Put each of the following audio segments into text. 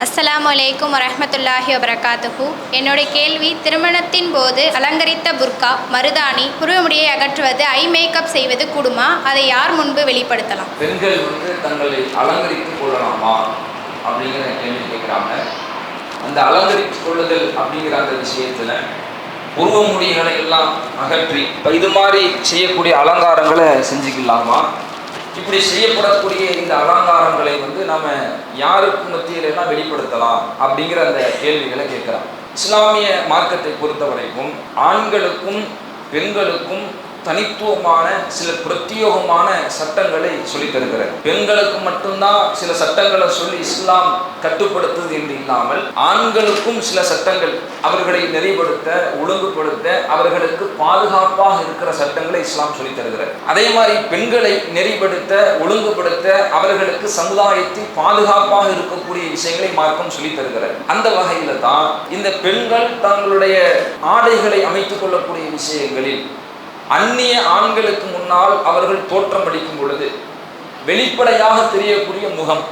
அஸ்ஸலாமு அலைக்கும் வரஹ்மத்துல்லாஹி வபரகாத்துஹு. என்னுடைய கேள்வி, திருமணத்தின் போது அலங்கரித்த புர்கா, மருதாணி, புருவமுடியை அகற்றுவது, ஐ மேக்கப் செய்வது கூடுமா? அதை யார் முன்பு வெளிப்படுத்தலாம்? பெண்கள் தங்களை அலங்கரித்துக் கொள்ளலாமா அப்படிங்கிற கேள்வி கேட்குறாங்க. அந்த அலங்கரித்துக் கொள்ளுதல் அப்படிங்கிற அந்த விஷயத்தில் புருவமுடிகளை எல்லாம் அகற்றி இது மாதிரி செய்யக்கூடிய அலங்காரங்களை செஞ்சுக்கலாமா? இப்படி செய்யப்படக்கூடிய இந்த அலங்காரங்களை நம்ம யாருக்கு மத்தியிலெல்லாம் வெளிப்படுத்தலாம் அப்படிங்கிற அந்த கேள்விகளை கேட்கலாம். இஸ்லாமிய மார்க்கத்தை பொறுத்த வரைக்கும் ஆண்களுக்கும் பெண்களுக்கும் தனித்துவமான சில பிரத்யேகமான சட்டங்களை சொல்லித் தருகிறது. பெண்களுக்கு மட்டும்தான் சில சட்டங்களை சொல்லி இஸ்லாம் கட்டுப்படுத்துவது என்று இல்லாமல் ஆண்களுக்கும் சில சட்டங்கள் அவர்களை நெறிப்படுத்த, ஒழுங்குபடுத்த, அவர்களுக்கு பாதுகாப்பாக இருக்கிற சட்டங்களை இஸ்லாம் சொல்லித் தருகிறது. அதே மாதிரி பெண்களை நெறிப்படுத்த, ஒழுங்குபடுத்த, அவர்களுக்கு சமுதாயத்தில் பாதுகாப்பாக இருக்கக்கூடிய விஷயங்களை மார்க்கம் சொல்லித் தருகிறது. அந்த வகையில தான் இந்த பெண்கள் தங்களுடைய ஆடைகளை அமைத்துக் கொள்ளக்கூடிய விஷயங்களில் அந்நிய ஆண்களுக்கு முன்னால் அவர்கள் தோற்றம் அளிக்கும் பொழுது வெளிப்படையாக தெரியக்கூடிய முகம்,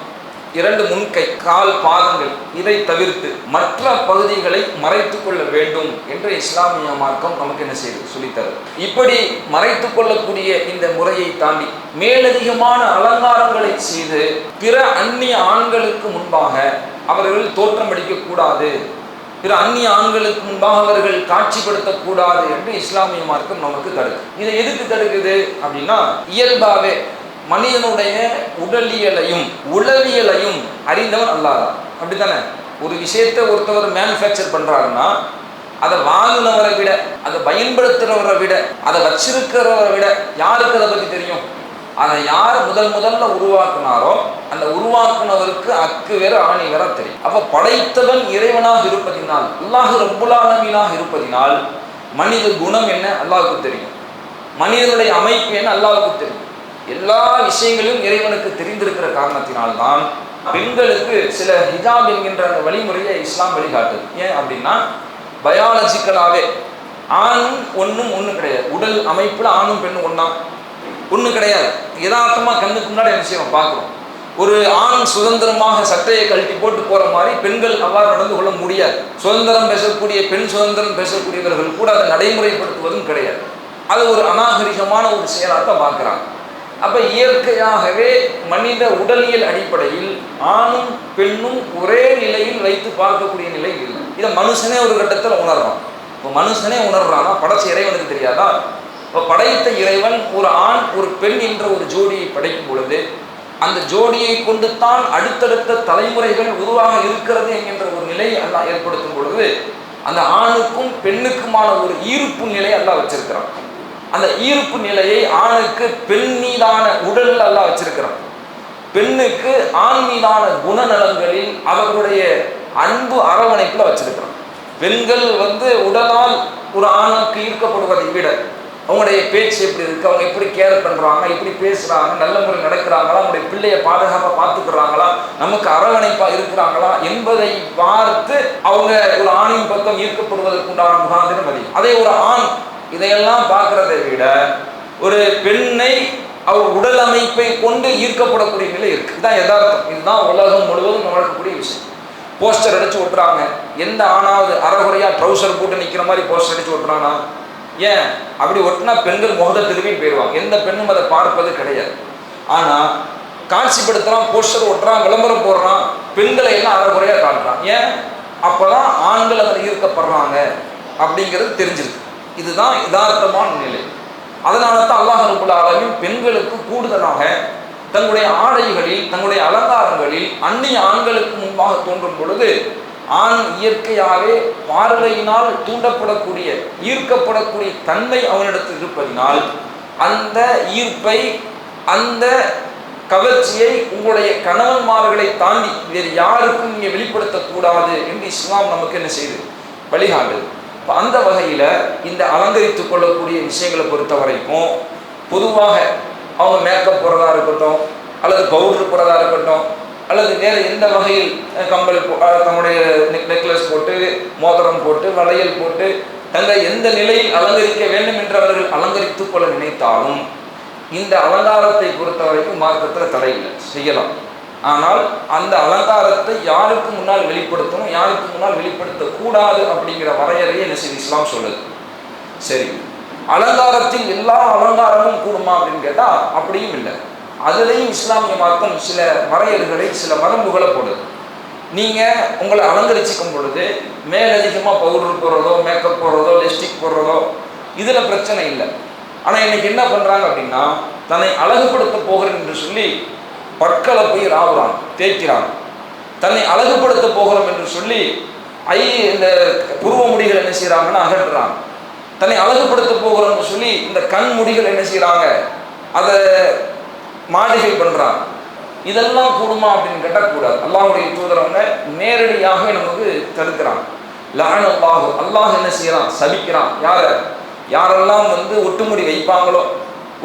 2 முன்கை, கால், பாதங்கள், இதை தவிர்த்து மற்ற பகுதிகளை மறைத்துக் கொள்ள வேண்டும் என்று இஸ்லாமிய மார்க்கம் நமக்கு என்ன செய்து சொல்லித்தருது. இப்படி மறைத்துக் கொள்ளக்கூடிய இந்த முறையை தாண்டி மேலதிகமான அலங்காரங்களை செய்து பிற அந்நிய ஆண்களுக்கு முன்பாக அவர்கள் தோற்றம் அளிக்கக்கூடாது, பிற அந்நிய ஆண்களுக்கு முன்பாக அவர்கள் காட்சிப்படுத்தக்கூடாது என்று இஸ்லாமிய மார்க்கம் நமக்கு தடுக்குது. இதை எதுக்கு தடுக்குது அப்படின்னா, இயல்பாகவே மனிதனுடைய உடலியலையும் உளவியலையும் அறிந்தவன் அல்லாஹ் தான். அப்படித்தானே? ஒரு விஷயத்தை ஒருத்தவர் மேனுஃபேக்சர் பண்றாருன்னா அதை வாங்கினவரை விட, அதை பயன்படுத்துறவரை விட, அதை வச்சிருக்கிறவரை விட யாருக்கு அதை பற்றி தெரியும்? அதை யார் முதல்ல உருவாக்குனாரோ அந்த உருவாக்குனவருக்கு அக்கு வேற ஆணி வேற தெரியும். அப்ப படைத்தவன் இறைவனாக இருப்பதினால், அல்லாஹ் ரப்புல் ஆலமீனாக இருப்பதினால் மனித குணம் என்ன அல்லாஹ்வுக்கு தெரியும், மனிதனுடைய அமைப்பு என்ன அல்லாஹ்வுக்கு தெரியும். எல்லா விஷயங்களும் இறைவனுக்கு தெரிந்திருக்கிற காரணத்தினால்தான் பெண்களுக்கு சில ஹிஜாப் என்கின்ற அந்த வழிமுறையை இஸ்லாம் வழிகாட்டுது. ஏன் அப்படின்னா, பயாலஜிக்கலாவே ஆணும் ஒன்றும் ஒன்று கிடையாது. உடல் அமைப்புல ஆணும் பெண்ணும் ஒன்றும் கிடையாது. யதார்த்தமாக கண்ணுக்கு முன்னாடி என்ன செய்வோம், பார்க்குறோம். ஒரு ஆண் சுதந்திரமாக சட்டையை கழட்டி போட்டு போகிற மாதிரி பெண்கள் அவ்வாறு நடந்து கொள்ள முடியாது. சுதந்திரம் பேசக்கூடிய பெண், சுதந்திரம் பேசக்கூடியவர்கள் கூட அதை நடைமுறைப்படுத்துவதும் கிடையாது. அது ஒரு அநாகரிகமான ஒரு செயலாக பார்க்குறாங்க. அப்போ இயற்கையாகவே மனித உடலியல் அடிப்படையில் ஆணும் பெண்ணும் ஒரே நிலையில் வைத்து பார்க்கக்கூடிய நிலை இல்லை. இதை மனுஷனே ஒரு கட்டத்தில் உணர்றான். இப்போ மனுஷனே உணர்றான்னா படைச்ச இறைவனுக்கு தெரியாதா? இப்போ படைத்த இறைவன் ஒரு ஆண் ஒரு பெண் என்ற ஒரு ஜோடியை படைக்கும் பொழுது அந்த ஜோடியை கொண்டு தான் அடுத்தடுத்த தலைமுறைகள் உருவாக இருக்கிறது என்கின்ற ஒரு நிலையை அல்லாஹ் ஏற்படுத்தும் பொழுது அந்த ஆணுக்கும் பெண்ணுக்குமான ஒரு ஈர்ப்பு நிலையை அல்லாஹ் வச்சிருக்கிறான். அந்த ஈர்ப்பு நிலையை ஆணுக்கு பெண் மீதான உடல் அல்லாஹ் வச்சிருக்கிறான். பெண்ணுக்கு ஆண் மீதான குணநலங்களில் அவர்களுடைய அன்பு அரவணைப்புல வச்சிருக்கிறான். பெண்கள் உடலால் ஒரு ஆணுக்கு ஈர்க்கப்படுவதை விட அவங்களுடைய பேச்சு எப்படி இருக்குது, அவங்க எப்படி கேர் பண்ணுறாங்க, எப்படி பேசுகிறாங்க, நல்ல முறை நடக்கிறாங்களா, அவங்களுடைய பிள்ளையை பாதுகாப்பாக பார்த்துக்கிறாங்களா, நமக்கு அரவணைப்பாக இருக்கிறாங்களா என்பதை பார்த்து அவங்க ஒரு ஆணின் பக்கம் ஈர்க்கப்படுவதற்குண்டான முகாந்திரம் அதிகம். அதே ஒரு ஆண் இதையெல்லாம் பார்க்கறதை விட ஒரு பெண்ணை அவர் உடல் அமைப்பை கொண்டு ஈர்க்கப்படக்கூடிய நிலை இருக்குது. இதுதான் யதார்த்தம். இதுதான் உலகம் முழுவதும் நடக்கக்கூடிய விஷயம். போஸ்டர் அடித்து ஓட்டுறாங்க. எந்த ஆணாவது அரைகுறையாக ட்ரௌசர் போட்டு நிற்கிற மாதிரி போஸ்டர் அடித்து ஓட்டுறானா? ஏன் அப்படி ஒட்டினா பெண்கள் முகத்தை திரும்பி போயிடுவாங்க. எந்த பெண்ணும் அதை பார்ப்பது கிடையாது. ஆனால் காட்சிப்படுத்துகிறான், போஸ்டர் ஓட்டுறான், விளம்பரம் போடுறான், பெண்களை எல்லாம் அரைகுறையாக காட்டுறான். ஏன்? அப்போதான் ஆண்கள் அதில் ஈர்க்கப்படுறாங்க அப்படிங்கிறது தெரிஞ்சிருக்கு. இதுதான் யதார்த்தமான நிலை. அதனால தான் அல்லாஹ் ரப்புல் ஆலமீன் பெண்களுக்கு கூடுதலாக தங்களுடைய ஆடைகளில், தங்களுடைய அலங்காரங்களில் அந்நிய ஆண்களுக்கு முன்பாக தோன்றும் பொழுது ஆண் இயற்கையாகவே பார்வையினால் தூண்டப்படக்கூடிய, ஈர்க்கப்படக்கூடிய தன்மை அவனிடத்தில் இருப்பதினால் அந்த ஈர்ப்பை, அந்த கவர்ச்சியை உங்களுடைய கணவன்மார்களை தாண்டி வேறு யாருக்கும் இங்கே வெளிப்படுத்தக்கூடாது என்று இஸ்லாம் நமக்கு என்ன செய்யுது, வழிகாட்டுது. அந்த வகையில் இந்த அலங்கரித்துக் கொள்ளக்கூடிய விஷயங்களை பொறுத்த வரைக்கும் பொதுவாக அவங்க மேக்கப் போடுறதா இருக்கட்டும், அல்லது பவுடர் போடுறதா இருக்கட்டும், அல்லது வேறு எந்த வகையில் கம்பல் தன்னுடைய நெக்லஸ் போட்டு, மோதிரம் போட்டு, வளையல் போட்டு தங்களை எந்த நிலையில் அலங்கரிக்க வேண்டும் என்று அவர்கள் அலங்கரித்துக் கொள்ள நினைத்தாலும் இந்த அலங்காரத்தை பொறுத்த வரைக்கும் மார்க்கத்தில் தடை இல்லை, செய்யலாம். ஆனால் அந்த அலங்காரத்தை யாருக்கு முன்னால் வெளிப்படுத்தணும், யாருக்கு முன்னால் வெளிப்படுத்தக்கூடாது அப்படிங்கிற வரையறையை என்ன செய்து இஸ்லாம் சொல்லுது. சரி, அலங்காரத்தில் எல்லா அலங்காரமும் கூடுமா அப்படின்னு கேட்டால் அப்படியும் இல்லை. அதுலேயும் இஸ்லாமிய மார்க்கம் சில வரையறைகளை, சில வரம்புகளை போடுது. நீங்கள் உங்களை அலங்கரிச்சிக்கும் பொழுது மேலதிகமாக பவுடர் போடுறதோ, மேக்கப் போடுறதோ, லிப்ஸ்டிக் போடுறதோ இதில் பிரச்சனை இல்லை. ஆனால் இன்னைக்கு என்ன பண்ணுறாங்க அப்படின்னா, தன்னை அழகுபடுத்த போகிறேன் என்று சொல்லி பற்களை போய் ராவுறாங்க, தேய்க்கிறாங்க. தன்னை அழகுபடுத்த போகிறோம் என்று சொல்லி இந்த புருவ முடிகள் என்ன செய்கிறாங்கன்னா அகற்றுறாங்க. தன்னை அழகுபடுத்த போகிறோம்னு சொல்லி இந்த கண் முடிகள் என்ன செய்கிறாங்க, அதை மாளிகை பண்ணுறாங்க. இதெல்லாம் கூடுமா அப்படின்னு கேட்டால் கூடாது. அல்லாஹ்வுடைய தூதரவங்க நேரடியாக நமக்கு தடுக்கிறாங்க. லஅனல்லாஹ், அல்லாஹ் என்ன செய்யறான், சபிக்கிறான். யாரெல்லாம் ஒட்டுமுடி வைப்பாங்களோ,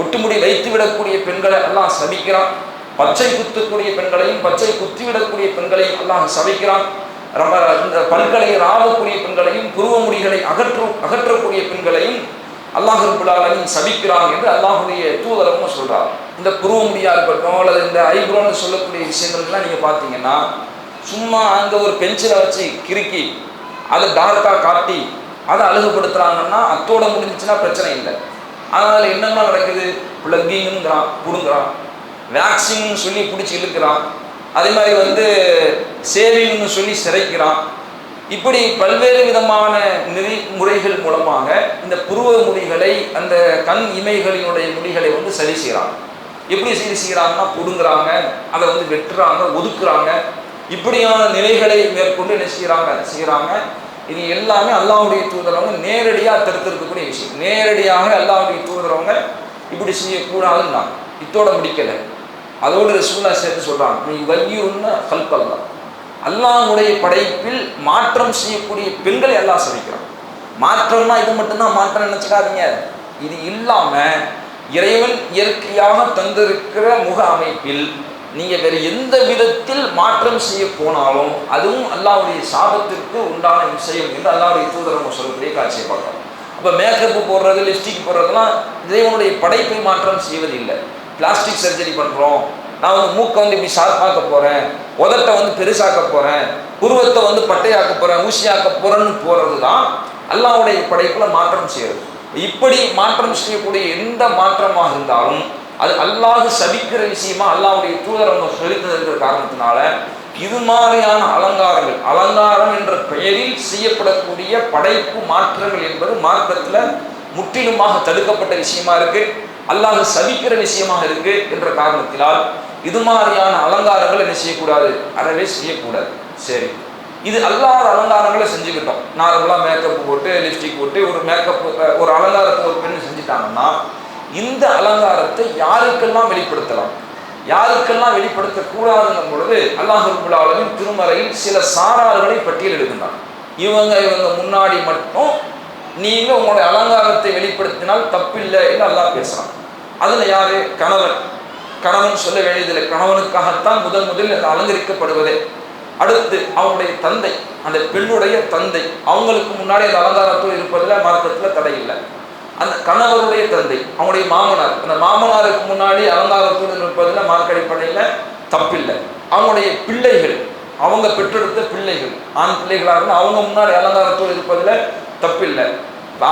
ஒட்டுமுடி வைத்து விடக்கூடிய பெண்களை அல்லாஹ் சபிக்கிறான். பச்சை குத்தக்கூடிய பெண்களையும் பச்சை குத்திவிடக்கூடிய பெண்களையும் அல்லாஹ் சபிக்கிறான். இந்த பல்களை ராவக்கூடிய பெண்களையும் புருவ முடிகளை அகற்றக்கூடிய பெண்களையும் அல்லாஹ் ரப்பல் ஆலமீன் சபிக்கிறான் என்று அல்லாஹ்வுடைய தூதரவங்க சொல்றார். இந்த புருவ முடியா இருக்கட்டும் அல்லது இந்த ஐப்ரோன்னு சொல்லக்கூடிய விஷயங்கள்லாம் நீங்கள் பார்த்தீங்கன்னா, சும்மா அங்கே ஒரு பென்சிலை வச்சு கிறுக்கி அதை டார்க்காக காட்டி அதை அழகுபடுத்துகிறாங்கன்னா அத்தோட முடிஞ்சுச்சுன்னா பிரச்சனை இல்லை. அதனால் என்னென்ன நடக்குது, பிளக்கிங்கிறான், பிடுங்குறான், வேக்சின்னு சொல்லி பிடிச்சி இழுக்கிறான், அதே மாதிரி சேவிங்னு சொல்லி சிறைக்கிறான். இப்படி பல்வேறு விதமான நெறிமுறைகள் மூலமாக இந்த புருவ முடிகளை, அந்த கண் இமைகளினுடைய முடிகளை சரி செய்கிறாங்க. எப்படி சரி செய்கிறாங்கன்னா, பிடுங்குறாங்க, அதை வெட்டுறாங்க, ஒதுக்குறாங்க. இப்படியான நிலைகளை மேற்கொண்டு என்ன செய்கிறாங்க. இது எல்லாமே அல்லாஹ்வுடைய தூதரவங்க நேரடியாக தடுத்திருக்கக்கூடிய விஷயம். நேரடியாக அல்லாஹ்வுடைய தூதரவங்க இப்படி செய்யக்கூடாதுன்னா இத்தோட முடிக்கலை. அதோடு ரசூலுல்லாஹ் சேர்த்து சொல்கிறாங்க, நீ வய்யுன்னு கல்பல்லா, அல்லாஹ்வுடைய படைப்பில் மாற்றம் செய்யக்கூடிய பெண்களை அல்லாஹ் சபிக்கிறான். மாற்றம்னா இது மட்டும்தான் மாற்றம் நினைச்சுக்காதீங்க. இது இல்லாமல் இறைவன் இயற்கையாக தந்திருக்கிற முக அமைப்பில் நீங்கள் வேறு எந்த விதத்தில் மாற்றம் செய்ய போனாலும் அதுவும் அல்லாஹ்வுடைய சாபத்திற்கு உண்டான விஷயம் என்று அல்லாஹ்வுடைய தூதரவங்க சொல்லக்கூடிய காட்சியை பார்க்கலாம். அப்போ மேக்கப்பு போடுறது, லிப்ஸ்டிக் போடுறதுலாம் இறைவனுடைய படைப்பை மாற்றம் செய்வதில்லை. பிளாஸ்டிக் சர்ஜரி பண்ணுறோம், நான் மூக்கை இப்படி ஷார்ப்பாக்க போகிறேன், உதட்டை பெருசாக்க போகிறேன், புருவத்தை பட்டையாக்க போகிறேன், ஊசியாக்க போகிறேன்னு போகிறது தான் அல்லாஹ்வுடைய படைப்பில் மாற்றம் செய்கிறது. இப்படி மாற்றம் செய்யக்கூடிய எந்த மாற்றமாக இருந்தாலும் அது அல்லாஹ் சபிக்கிற விஷயமா அல்லாஹ்வுடைய தூதரவங்க சொல்லித்தந்திருக்கிற காரணத்தினால இது மாதிரியான அலங்காரம் என்ற பெயரில் செய்யப்படக்கூடிய படைப்பு மாற்றங்கள் என்பது மார்க்கத்தில் முற்றிலுமாக தடுக்கப்பட்ட விஷயமா இருக்கு, அல்லாஹ் சபிக்கிற விஷயமாக இருக்கு என்ற காரணத்தினால் இது மாதிரியான அலங்காரங்கள் என்ன செய்யக்கூடாது, அறவே செய்யக்கூடாது. சரி, இது அல்லாத அலங்காரங்களை செஞ்சுக்கிட்டோம். நார்மலாக மேக்கப் போட்டு, லிப்ஸ்டிக் போட்டு ஒரு அலங்காரத்தை ஒரு பெண் செஞ்சுட்டாங்கன்னா இந்த அலங்காரத்தை யாருக்கெல்லாம் வெளிப்படுத்தலாம், யாருக்கெல்லாம் வெளிப்படுத்தக்கூடாதுங்கும் பொழுது அல்லாஹ் ரப்பல் ஆலமீன் திருமறையில் சில சாரார்களை பட்டியல் எடுக்கின்றார். இவங்க முன்னாடி மட்டும் நீங்கள் உங்களுடைய அலங்காரத்தை வெளிப்படுத்தினால் தப்பில்லை என்று அல்லாஹ் பேசுகிறான். அதில் யார், கணவன் சொல்ல வேண்டியதில்லை, கணவனுக்காகத்தான் முதலில் அலங்கரிக்கப்படுவதே. அடுத்து அவங்களுடைய தந்தை, அந்த பெண்ணுடைய தந்தை, அவங்களுக்கு முன்னாடி அந்த அலங்காரத்தோடு இருப்பதில் மார்க்கத்தில் தடை இல்லை. அந்த கணவருடைய தந்தை, அவங்களுடைய மாமனார், அந்த மாமனாருக்கு முன்னாடி அலங்காரத்தோடு இருப்பதில் மார்க்க அடிப்படையில் தப்பில்லை. அவங்களுடைய பிள்ளைகள், அவங்க பெற்றெடுத்த பிள்ளைகள், ஆண் பிள்ளைகளாக இருந்தால் அவங்க முன்னாடி அலங்காரத்தோடு இருப்பதில் தப்பில்லை.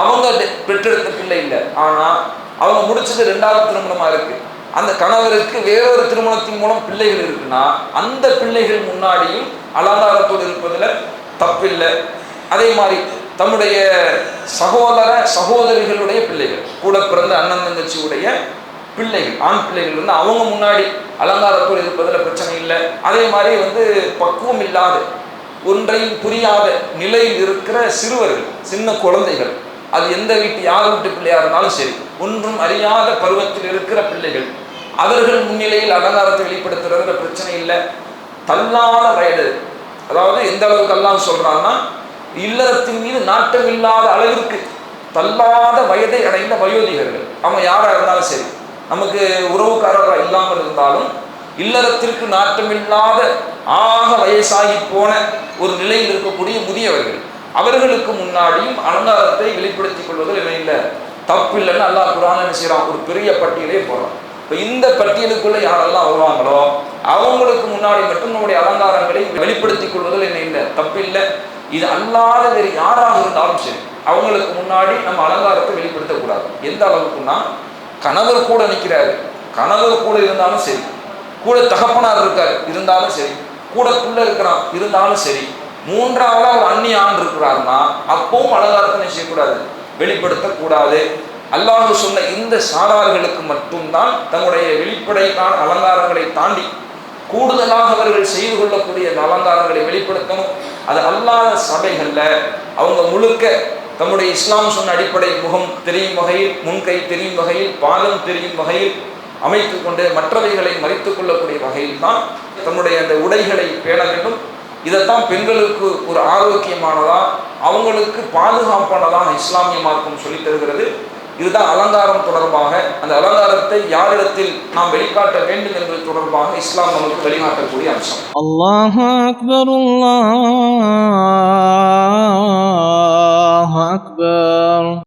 அவங்க பெற்றெடுத்த பிள்ளை இல்லை, ஆனால் அவங்க முடிச்சது 2வது திருமணமாக இருக்கு, அந்த கணவருக்கு வேறொரு திருமணத்தின் மூலம் பிள்ளைகள் இருக்குன்னா அந்த பிள்ளைகள் முன்னாடியும் அலங்காரத்தோடு இருப்பதில் தப்பில்லை. அதே மாதிரி தம்முடைய சகோதரிகளுடைய பிள்ளைகள், கூட பிறந்த அண்ணன் தங்கச்சியுடைய பிள்ளைகள், ஆண் பிள்ளைகள் அவங்க முன்னாடி அலங்காரத்தோடு இருப்பதில் பிரச்சனை இல்லை. அதே மாதிரி பக்குவம் இல்லாத, ஒன்றையும் புரியாத நிலையில் இருக்கிற சிறுவர்கள், சின்ன குழந்தைகள், அது எந்த வீட்டு யார் வீட்டு பிள்ளையாக இருந்தாலும் சரி, ஒன்றும் அறியாத பருவத்தில் இருக்கிற பிள்ளைகள், அவர்கள் முன்னிலையில் அலங்காரத்தை வெளிப்படுத்துறதுல பிரச்சனை இல்லை. தள்ளாத வயது, அதாவது எந்த அளவுக்கு அல்லாஹ் சொல்றாங்கன்னா, இல்லறத்தின் மீது நாட்டம் இல்லாத அளவிற்கு தள்ளாத வயதை அடைந்த வயோதிகர்கள், அவங்க யாராக இருந்தாலும் சரி, நமக்கு உறவுக்காரராக இல்லாமல் இருந்தாலும் இல்லறத்திற்கு நாட்டமில்லாத ஆக வயசாகி போன ஒரு நிலையில் இருக்கக்கூடிய முதியவர்கள், அவர்களுக்கு முன்னாடியும் அலங்காரத்தை வெளிப்படுத்திக் கொள்வதில் என்ன இல்லை, தப்பு இல்லைன்னு அல்லாஹ் குர்ஆன்ல என்ன செய்றான், ஒரு பெரிய பட்டியலே போடுறான். இப்போ இந்த பட்டியலுக்குள்ள யாரெல்லாம் வருவாங்களோ அவங்களுக்கு முன்னாடி மட்டும் நம்முடைய அலங்காரங்களை வெளிப்படுத்திக் கொள்வதில் என்ன இல்லை, தப்பில்லை. இது அல்லாத வேறு யாராக இருந்தாலும் சரி, அவங்களுக்கு முன்னாடி நம்ம அலங்காரத்தை வெளிப்படுத்தக்கூடாது. எந்த அளவுக்குன்னா, கணவர் கூட நிற்கிறாரு, கணவர் கூட இருந்தாலும் சரி, கூட தகப்பனார் இருக்காரு இருந்தாலும் சரி, கூட புள்ள இருக்கிறான் இருந்தாலும் சரி, மூன்றாவதா ஒரு அந்நிய ஆண் இருக்கிறாருன்னா அப்பவும் அலங்காரத்தை செய்யக்கூடாது, வெளிப்படுத்தக்கூடாது. அல்லாஹ் சொன்ன இந்த சாரார்களுக்கு மட்டும்தான் தன்னுடைய வெளிப்படைக்கான அலங்காரங்களை தாண்டி கூடுதலாக அவர்கள் செய்து கொள்ளக்கூடிய அலங்காரங்களை வெளிப்படுத்தணும். அது அல்லாத சபைகள்ல அவங்க முழுக்க தம்முடைய இஸ்லாம் சொன்ன அடிப்படை முகம் தெரியும் வகையில், முன்கை தெரியும் வகையில், பாதம் தெரியும் வகையில் அமைத்து கொண்டு மற்றவைகளை மறைத்துக் கொள்ளக்கூடிய வகையில் தான் தன்னுடைய அந்த உடைகளை பேண வேண்டும். இதைத்தான் பெண்களுக்கு ஒரு ஆரோக்கியமானதா, அவங்களுக்கு பாதுகாப்பானதாக இஸ்லாமிய மார்க்கம் சொல்லித் தருகிறது. இதுதான் அலங்காரம் தொடர்பாக, அந்த அலங்காரத்தை யாரிடத்தில் நாம் வெளிக்காட்ட வேண்டும் என்பது தொடர்பாக இஸ்லாம் நமக்கு வழிகாட்டக்கூடிய அம்சம். அல்லாஹு அக்பர், அல்லாஹு அக்பர்.